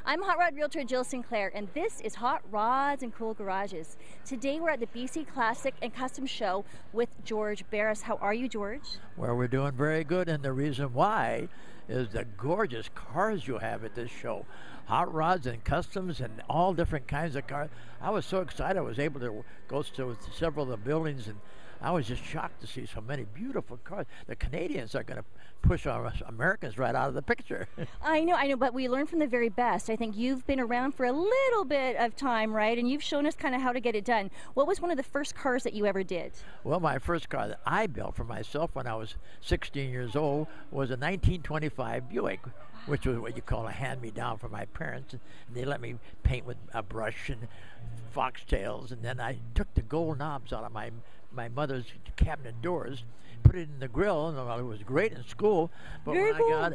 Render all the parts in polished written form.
I'm Hotrod Realtor Jill Sinclair, and this is Hot Rods and Cool Garages. Today we're at the BC Classic and Custom Show with George Barris. How are you, George? Well, we're doing very good, and the reason why is the gorgeous cars you have at this show. Hot rods and customs and all different kinds of cars. I was so excited I was able to go to several of the buildings, and I was just shocked to see so many beautiful cars. The Canadians are going to push our Americans right out of the picture. I know, but we learn from the very best. I think you've been around for a little bit of time, right? And you've shown us kind of how to get it done. What was one of the first cars that you ever did? Well, my first car that I built for myself when I was 16 years old was a 1925 Buick, which was what you call a hand-me-down from my parents. And they let me paint with a brush and foxtails, and then I took the gold knobs out of my mother's cabinet doors, put it in the grill, and it was great in school. But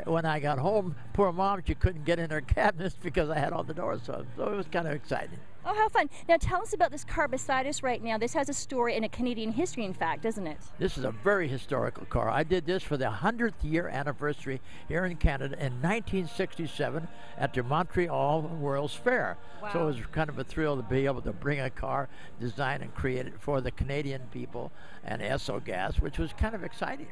when I got home, poor mom, she couldn't get in her cabinets because I had all the doors, so it was kind of exciting. Oh, how fun. Now tell us about this car beside us right now. This has a story and a Canadian history, in fact, doesn't it? This is a very historical car. I did this for the 100th year anniversary here in Canada in 1967 at the Montreal World's Fair. Wow. So it was kind of a thrill to be able to bring a car designed and created for the Canadian people and Esso gas, which was kind of exciting.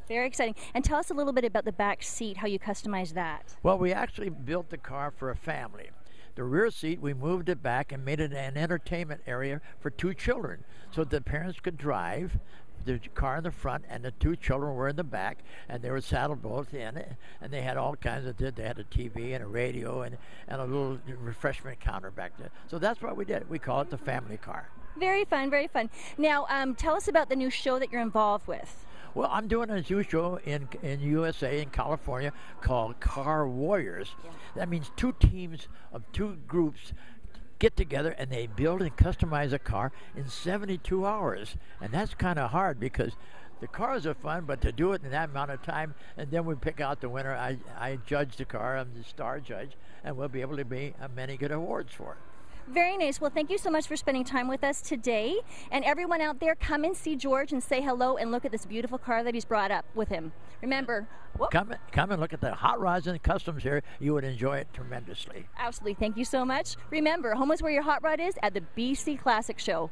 Very exciting. And tell us a little bit about the back seat, how you customized that. Well, we actually built the car for a family. The rear seat, we moved it back and made it an entertainment area for two children so the parents could drive the car in the front and the two children were in the back, and they were saddled both in it, and they had all kinds of, they had a TV and a radio and a little refreshment counter back there. So that's what we did. We call it the family car. Very fun, very fun. Now, tell us about the new show that you're involved with. Well, I'm doing a new show in USA, in California, called Car Warriors. Yeah. That means two teams of two groups get together and they build and customize a car in 72 hours. And that's kind of hard because the cars are fun, but to do it in that amount of time, and then we pick out the winner. I judge the car. I'm the star judge, and we'll be able to be many good awards for it. Very nice. Well, thank you so much for spending time with us today. And everyone out there, come and see George and say hello and look at this beautiful car that he's brought up with him. Remember, come and look at the hot rods and customs here. You would enjoy it tremendously. Absolutely. Thank you so much. Remember, home is where your hot rod is at the BC Classic Show.